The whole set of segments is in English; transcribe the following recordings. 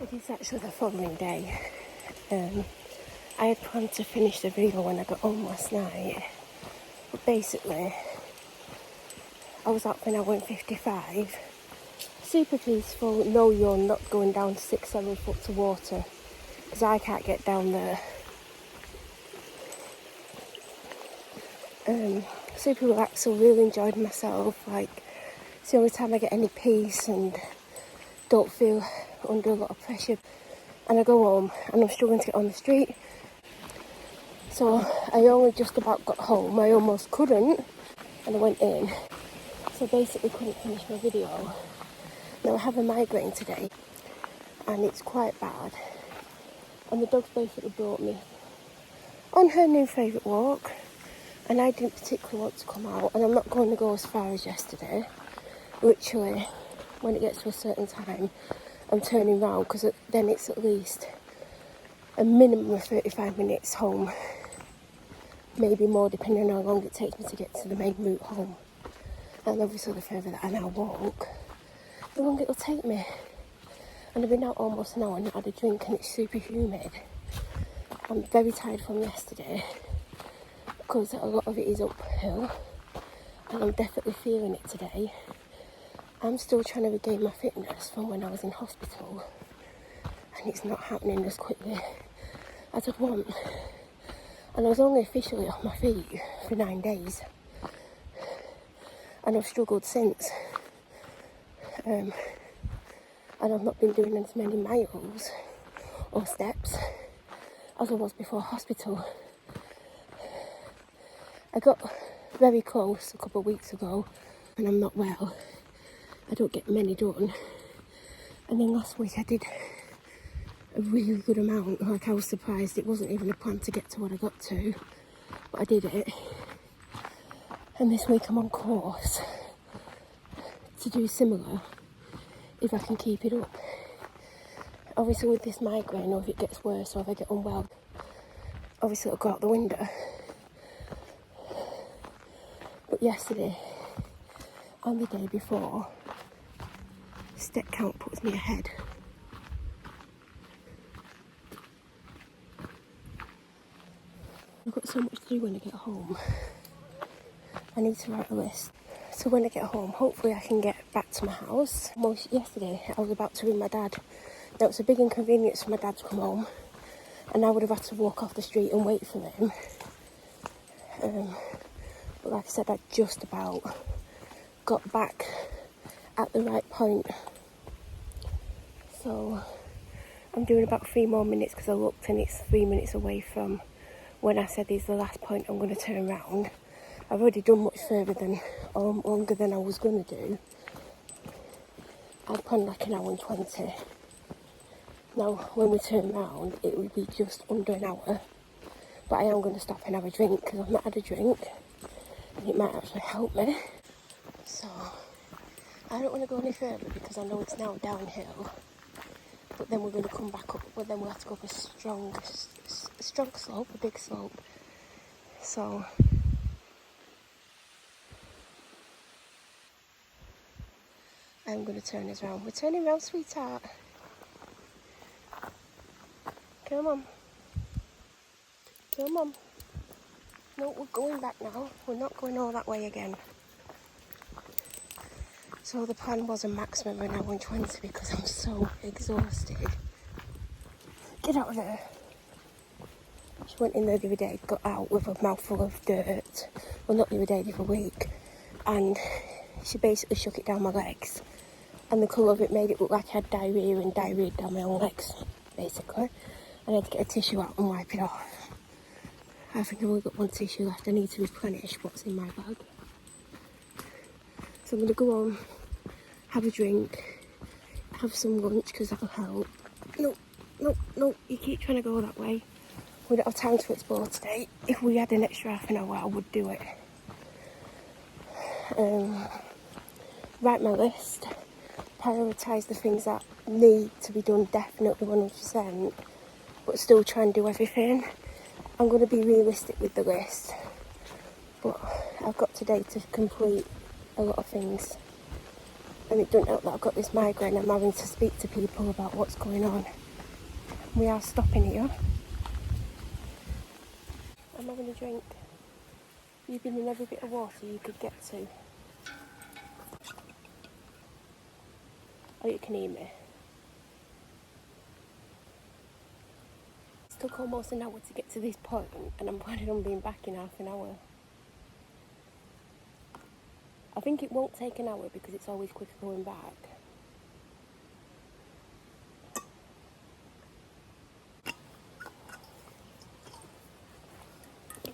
It is actually the following day. I had planned to finish the video when I got home last night, but basically I was out for an hour and 55. Super peaceful, no yawn, not going down 6-7 foot to water because I can't get down there. Super relaxed, so really enjoyed myself. Like, it's the only time I get any peace and don't feel under a lot of pressure. And I go home and I'm struggling to get on the street. So I only just about got home. I almost couldn't, and I went in. So basically couldn't finish my video. Now I have a migraine today and it's quite bad. And the dog's basically brought me on her new favourite walk. And I didn't particularly want to come out, and I'm not going to go as far as yesterday. Literally, when it gets to a certain time, I'm turning round because then it's at least a minimum of 35 minutes home. Maybe more, depending on how long it takes me to get to the main route home. And obviously, the further that I now walk, the longer it'll take me. And I've been out almost an hour and not had a drink, and it's super humid. I'm very tired from yesterday, because a lot of it is uphill, and I'm definitely feeling it today. I'm still trying to regain my fitness from when I was in hospital, and it's not happening as quickly as I'd want. And I was only officially off my feet for 9 days, and I've struggled since. And I've not been doing as many miles or steps as I was before hospital. I got very close a couple of weeks ago, and I'm not well. I don't get many done. And then last week I did a really good amount. Like, I was surprised. It wasn't even a plan to get to what I got to, but I did it. And this week I'm on course to do similar, if I can keep it up. Obviously with this migraine, or if it gets worse, or if I get unwell, obviously it'll go out the window. But yesterday and the day before, step count puts me ahead. I've got so much to do when I get home. I need to write a list. So when I get home, hopefully I can get back to my house. Yesterday I was about to ring my dad. Now it's a big inconvenience for my dad to come home, and I would have had to walk off the street and wait for him. But like I said, I just about got back at the right point. So I'm doing about 3 more minutes because I looked and it's 3 minutes away from when I said is the last point I'm going to turn round. I've already done much further than, or longer than I was going to do. I'd planned like an hour and 20. Now when we turn round it would be just under an hour. But I am going to stop and have a drink because I've not had a drink. And it might actually help me. So I don't want to go any further because I know it's now downhill. But then we're going to come back up. But then we'll have to go up a strong slope, a big slope. So I'm going to turn us round. We're turning round, sweetheart. Come on. Come on. No, we're going back now. We're not going all that way again. So the plan was a maximum of an hour and 20 because I'm so exhausted. Get out of there. She went in there the other day, got out with a mouthful of dirt. Well, not the other day, the other week. And she basically shook it down my legs. And the colour of it made it look like I had diarrhoea and diarrhoea down my own legs, basically. I had to get a tissue out and wipe it off. I think I've only got one tissue left. I need to replenish what's in my bag. So I'm going to go home, have a drink, have some lunch because that'll help. No, you keep trying to go that way. We don't have time to explore today. If we had an extra half an hour, I would do it. Write my list, prioritise the things that need to be done definitely 100%, but still try and do everything. I'm going to be realistic with the list, but I've got today to complete a lot of things. And it doesn't help that I've got this migraine. I'm having to speak to people about what's going on. We are stopping here. I'm having a drink. You've been in every bit of water you could get to. Oh, you can hear me. It took almost an hour to get to this point, and I'm planning on being back in half an hour. I think it won't take an hour because it's always quicker going back.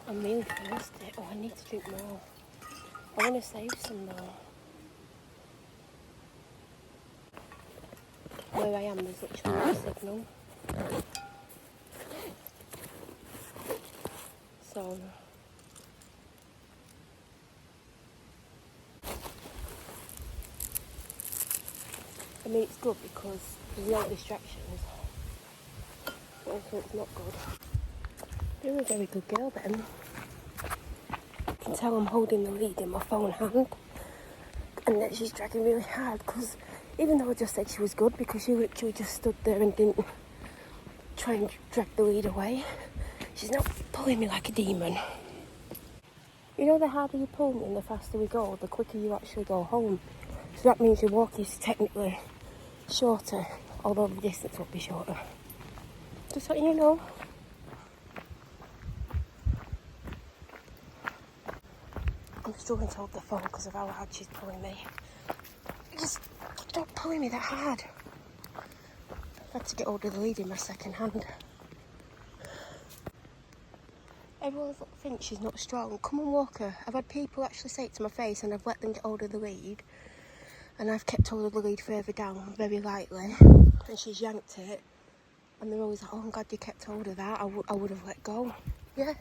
I'm really thirsty. Oh, I need to drink more. I want to save some though. Where I am, there's literally no signal. So, I mean, it's good because there's no distractions. But also, it's not good. You're a very good girl, then. You can tell I'm holding the lead in my phone hand. And that she's dragging really hard because even though I just said she was good, because she literally just stood there and didn't try and drag the lead away, she's not pulling me like a demon. You know, the harder you pull me and the faster we go, the quicker you actually go home. So that means your walk is technically shorter, although the distance will be shorter. Just letting you know. I'm struggling to hold the phone because of how hard she's pulling me. Just stop pulling me that hard. I've had to get hold of the lead in my second hand. Everyone thinks she's not strong. Come and walk her. I've had people actually say it to my face and I've let them get hold of the lead. And I've kept hold of the lead further down very lightly. And she's yanked it. And they're always like, oh, I'm glad you kept hold of that. I would have let go. Yeah.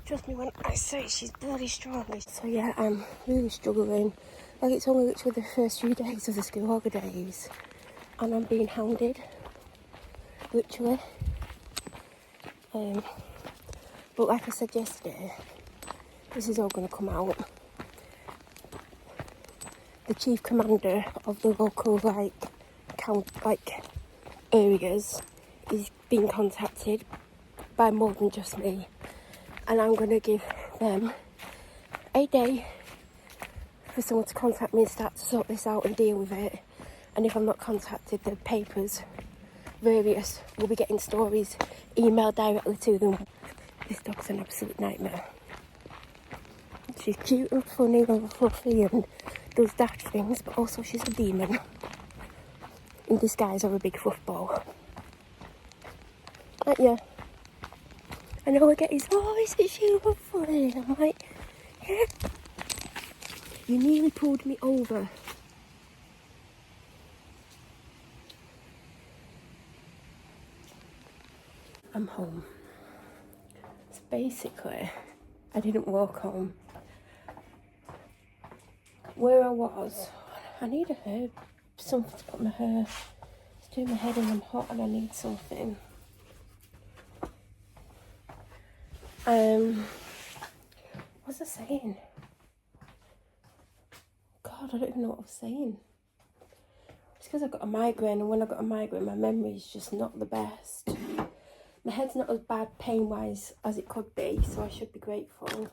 Trust me when I say she's bloody strong. So yeah, I'm really struggling. Like, it's only literally the first few days of the school holidays. And I'm being hounded. Literally. But like I said yesterday, this is all going to come out. The chief commander of the local areas is being contacted by more than just me, and I'm going to give them a day for someone to contact me and start to sort this out and deal with it. And if I'm not contacted, the papers, various, will be getting stories emailed directly to them. This dog's an absolute nightmare. She's cute and funny and fluffy and does daft things, but also she's a demon in disguise or a big fluff ball. Like, yeah. I know I get his, oh, is it you and funny? And I'm like, yeah. You nearly pulled me over. I'm home. So basically, I didn't walk home. Where I was, I need a herb, something to put my hair. It's doing my head and I'm hot and I need something. What's I saying? God, I don't even know what I was saying. It's because I've got a migraine, and when I got a migraine, my memory is just not the best. My head's not as bad pain-wise as it could be, so I should be grateful.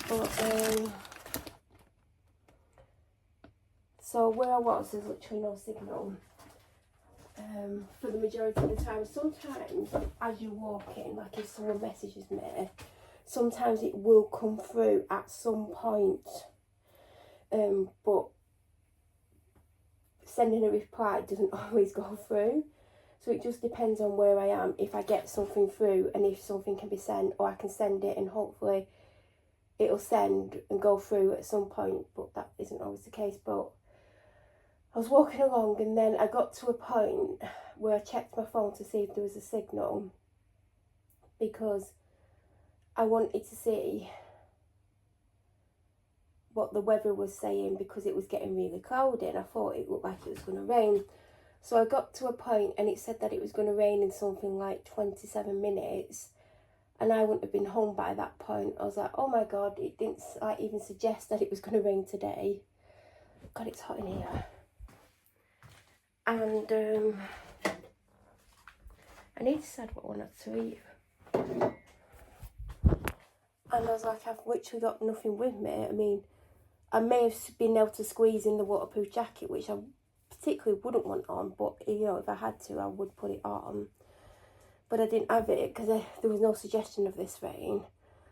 But, so where I was, there's literally no signal for the majority of the time. Sometimes, as you're walking, like if someone messages me, sometimes it will come through at some point, but sending a reply doesn't always go through. So it just depends on where I am, if I get something through and if something can be sent, or I can send it and hopefully it'll send and go through at some point, but that isn't always the case. But I was walking along and then I got to a point where I checked my phone to see if there was a signal, because I wanted to see what the weather was saying, because it was getting really cloudy and I thought it looked like it was going to rain. So I got to a point and it said that it was going to rain in something like 27 minutes, and I wouldn't have been home by that point. I was like, oh my God, it didn't even suggest that it was going to rain today. God, it's hot in here. And I need to decide what I wanted to eat. And I was like, I've literally got nothing with me. I mean, I may have been able to squeeze in the waterproof jacket, which I particularly wouldn't want on, but you know, if I had to, I would put it on. But I didn't have it because there was no suggestion of this rain.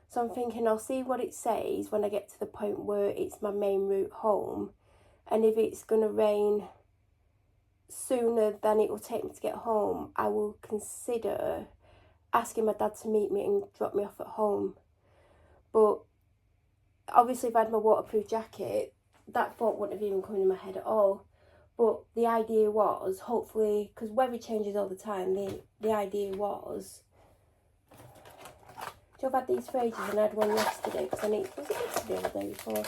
So I'm thinking I'll see what it says when I get to the point where it's my main route home. And if it's going to rain sooner than it will take me to get home, I will consider asking my dad to meet me and drop me off at home. But obviously if I had my waterproof jacket, that thought wouldn't have even come in my head at all. But the idea was, hopefully, because weather changes all the time, the idea was, I've had these for ages and I had one yesterday, because was it yesterday or the day before?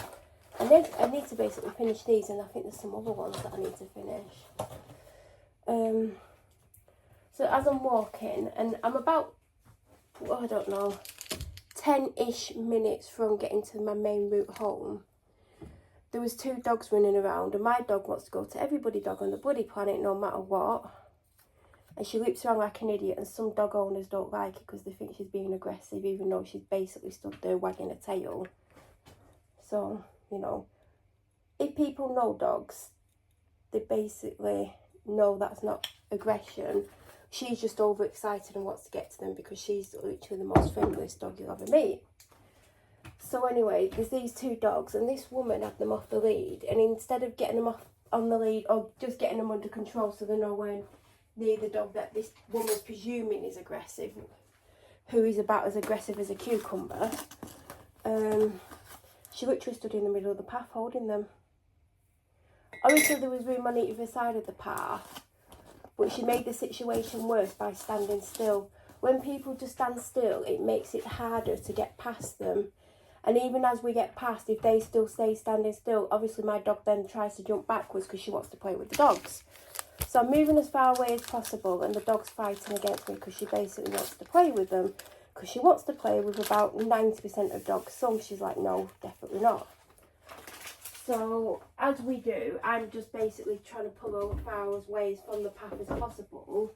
I need to basically finish these, and I think there's some other ones that I need to finish. So as I'm walking, and I'm about, I don't know, 10-ish minutes from getting to my main route home, there was 2 dogs running around, and my dog wants to go to every dog on the bloody planet no matter what. And she loops around like an idiot, and some dog owners don't like it because they think she's being aggressive, even though she's basically stood there wagging her tail. So, you know, if people know dogs, they basically know that's not aggression. She's just overexcited and wants to get to them because she's literally the most friendliest dog you'll ever meet. So anyway, there's these 2 dogs, and this woman had them off the lead, and instead of getting them off on the lead or just getting them under control so they're nowhere near the dog that this woman's presuming is aggressive, who is about as aggressive as a cucumber, she literally stood in the middle of the path holding them. Obviously there was room on either side of the path, but she made the situation worse by standing still. When people just stand still, it makes it harder to get past them. And even as we get past, if they still stay standing still, obviously my dog then tries to jump backwards because she wants to play with the dogs. So I'm moving as far away as possible, and the dog's fighting against me because she basically wants to play with them. Because she wants to play with about 90% of dogs. Some she's like, no, definitely not. So as we do, I'm just basically trying to pull as far away from the path as possible.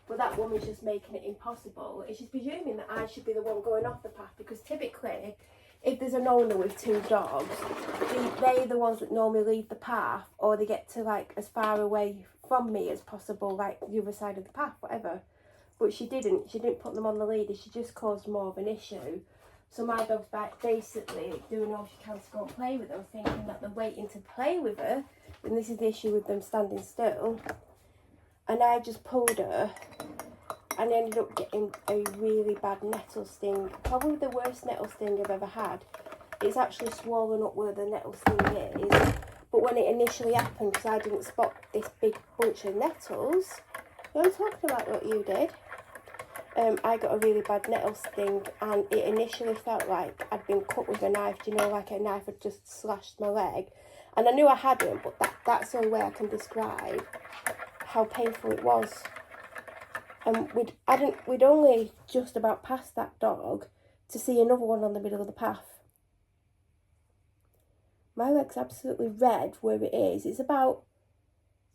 But that woman's just making it impossible. And she's presuming that I should be the one going off the path, because typically, if there's an owner with 2 dogs, they're the ones that normally leave the path, or they get to like as far away from me as possible, like the other side of the path, whatever. But she didn't put them on the lead, and she just caused more of an issue. So my dog's back basically doing all she can to go and play with them, thinking that they're waiting to play with her, and this is the issue with them standing still. And I just pulled her, and I ended up getting a really bad nettle sting, probably the worst nettle sting I've ever had. It's actually swollen up where the nettle sting is, but when it initially happened, because I didn't spot this big bunch of nettles, I'm talking about what you did, I got a really bad nettle sting, and it initially felt like I'd been cut with a knife, you know, like a knife had just slashed my leg. And I knew I hadn't, but that's the only way I can describe how painful it was. And we'd only just about passed that dog to see another one on the middle of the path. My leg's absolutely red where it is. It's about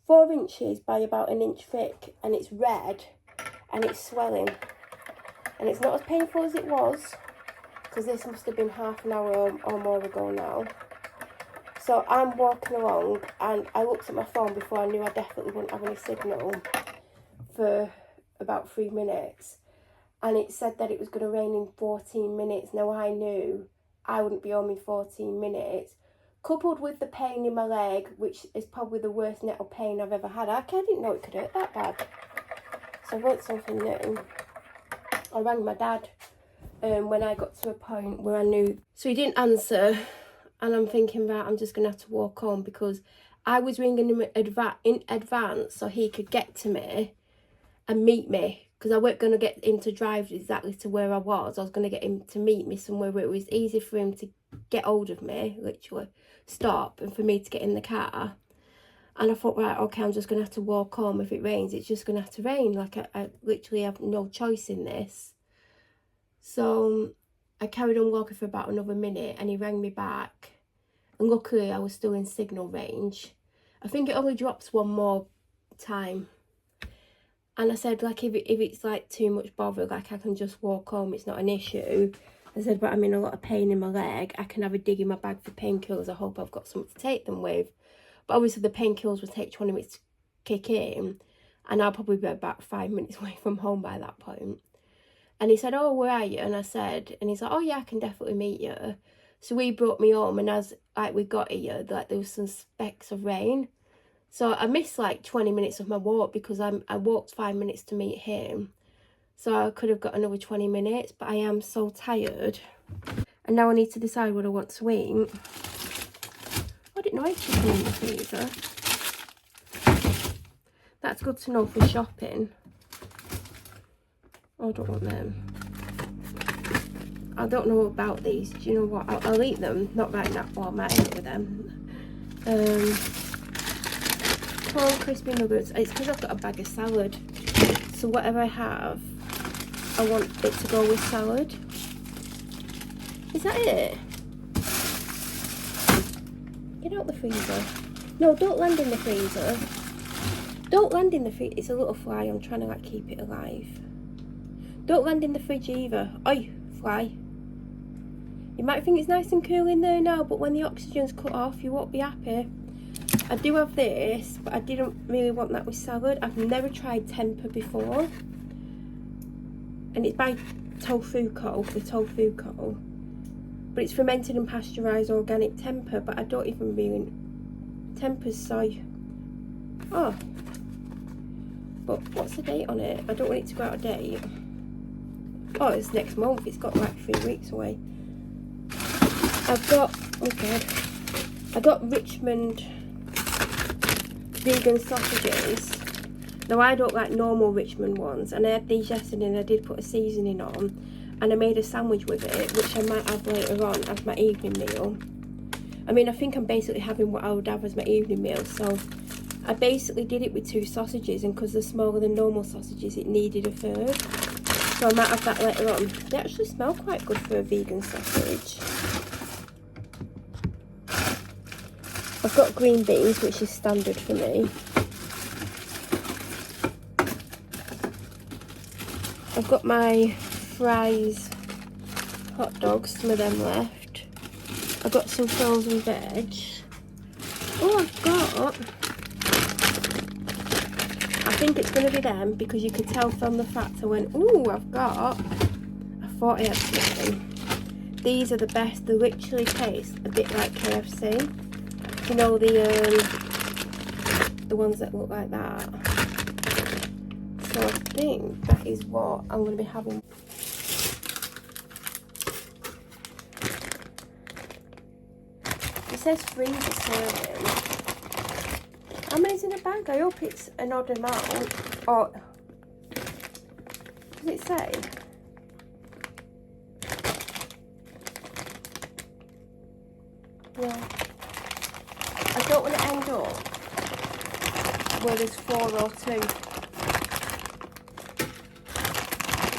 4 inches by about 1 inch thick, and it's red and it's swelling. And it's not as painful as it was, because this must have been half an hour or more ago now. So I'm walking along, and I looked at my phone before I knew I definitely wouldn't have any signal for about 3 minutes, and it said that it was going to rain in 14 minutes. Now I knew I wouldn't be home in 14 minutes, coupled with the pain in my leg, which is probably the worst nettle pain I've ever had. I didn't know it could hurt that bad. So I want something new. I rang my dad when I got to a point where I knew. So he didn't answer, and I'm thinking, right, I'm just going to have to walk home, because I was ringing him in advance so he could get to me and meet me, because I weren't going to get him to drive exactly to where I was. I was going to get him to meet me somewhere where it was easy for him to get hold of me, literally stop, and for me to get in the car. And I thought, right, okay, I'm just going to have to walk home. If it rains, it's just going to have to rain. Like, I literally have no choice in this. So I carried on walking for about another minute, and he rang me back. and luckily I was still in signal range. I think it only drops one more time. And I said, like, if it's like too much bother, like I can just walk home, it's not an issue. I said, but I'm in a lot of pain in my leg, I can have a dig in my bag for painkillers, I hope I've got something to take them with. But obviously the painkillers will take 20 minutes to kick in, and I'll probably be about 5 minutes away from home by that point. And he said, oh, where are you? And I said, and he's like, oh yeah, I can definitely meet you. So he brought me home, and as like we got here, like there was some specks of rain. So I missed like 20 minutes of my walk because I walked 5 minutes to meet him. So I could have got another 20 minutes, but I am so tired. And now I need to decide what I want to eat. I didn't know I had chicken in the freezer. That's good to know for shopping. Oh, I don't want them. I don't know about these. Do you know what? I'll eat them. Not right now. Well, I might eat with them. Corn crispy nuggets. It's because I've got a bag of salad. So whatever I have, I want it to go with salad. Is that it? Get out the freezer. No, don't land in the freezer. Don't land in the fridge. It's a little fly. I'm trying to like keep it alive. Don't land in the fridge either. Oi, fly. You might think it's nice and cool in there now, but when the oxygen's cut off, you won't be happy. I do have this, but I didn't really want that with salad. I've never tried tempeh before. And it's by Tofu Co, the Tofu Co. But it's fermented and pasteurised organic tempeh, but I don't even really... Tempeh's soy. Oh. But what's the date on it? I don't want it to go out of date. Oh, it's next month. It's got like 3 weeks away. I've got... Oh God. I got Richmond vegan sausages. Now I don't like normal Richmond ones, and I had these yesterday and I did put a seasoning on, and I made a sandwich with it, which I might have later on as my evening meal. I mean, I think I'm basically having what I would have as my evening meal, so I basically did it with 2 sausages, and because they're smaller than normal sausages, it needed a third. So I might have that later on. They actually smell quite good for a vegan sausage. I've got green beans, which is standard for me. I've got my fries, hot dogs, some of them left. I've got some frozen veg. Oh, I've got... I think it's going to be them, because you could tell from the fact I went, ooh, I've got... I thought I had something. These are the best. They literally taste a bit like KFC. You know, the ones that look like that. So I think that is what I'm going to be having. It says freezer serving. How many's in a bag? I hope it's an odd amount. Or does it say? Yeah. I don't want to end up where there's 4 or 2.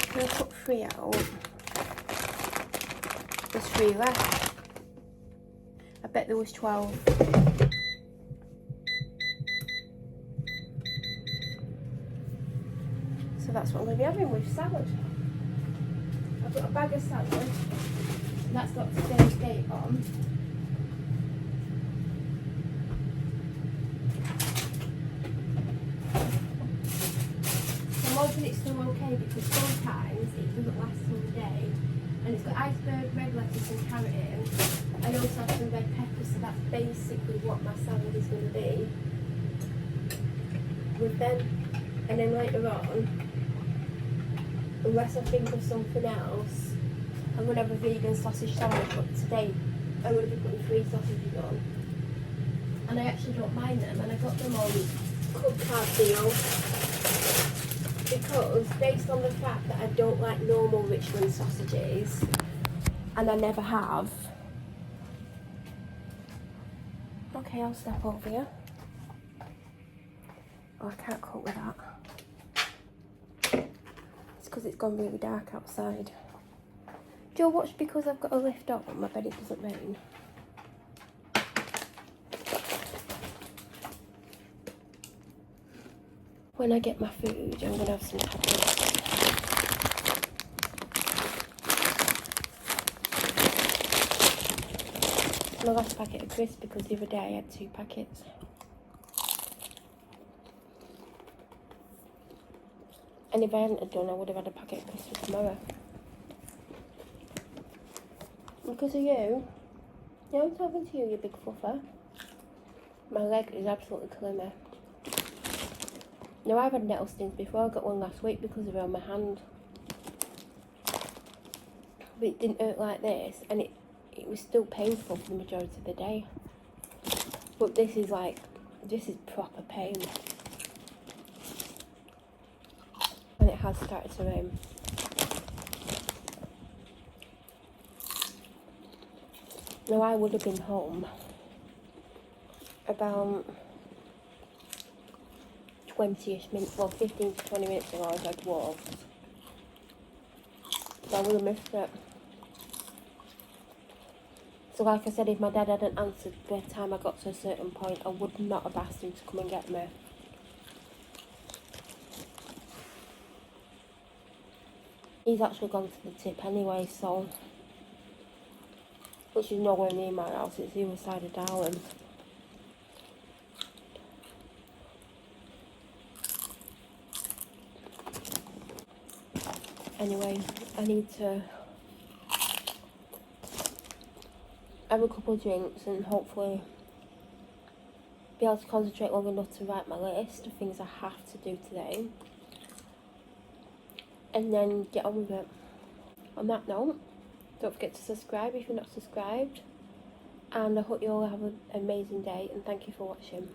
I'm going to put 3 out. There's 3 left. I bet there was 12. So that's what I'm going to be having with salad. I've got a bag of salad. And that's got today's date on. I'm hoping it's still okay, because sometimes it doesn't last all day. And it's got iceberg, red lettuce and carrot in. I also have some red peppers, so that's basically what my salad is going to be. With them, and then later on, unless I think of something else, I'm going to have a vegan sausage sandwich, but today I'm going to be putting 3 sausages on. And I actually don't mind them, and I got them on Club Card deal. Because based on the fact that I don't like normal Richmond sausages, and I never have. Okay, I'll step over here. Oh, I can't cope with that. It's because it's gone really dark outside. Do you watch because I've got a lift up? I bet it doesn't rain. when I get my food, I'm going to have some packets. My last packet of crisps, because the other day I had 2 packets. And if I hadn't have done, I would have had a packet of crisps for tomorrow. Because of you. Yeah, I'm talking to you, you big fluffer. My leg is absolutely killing me. Now, I've had nettle stings before. I got one last week because of it on my hand. But it didn't hurt like this, and it was still painful for the majority of the day. But this is proper pain. And it has started to rain. Now, I would have been home about 20-ish minutes, well 15 to 20 minutes ago as I'd walked. So I would have missed it. So like I said, if my dad hadn't answered by the time I got to a certain point, I would not have asked him to come and get me. He's actually gone to the tip anyway, so... Which is nowhere near my house, it's the other side of Darwin. Anyway, I need to have a couple of drinks and hopefully be able to concentrate long enough to write my list of things I have to do today. And then get on with it. On that note, don't forget to subscribe if you're not subscribed. And I hope you all have an amazing day, and thank you for watching.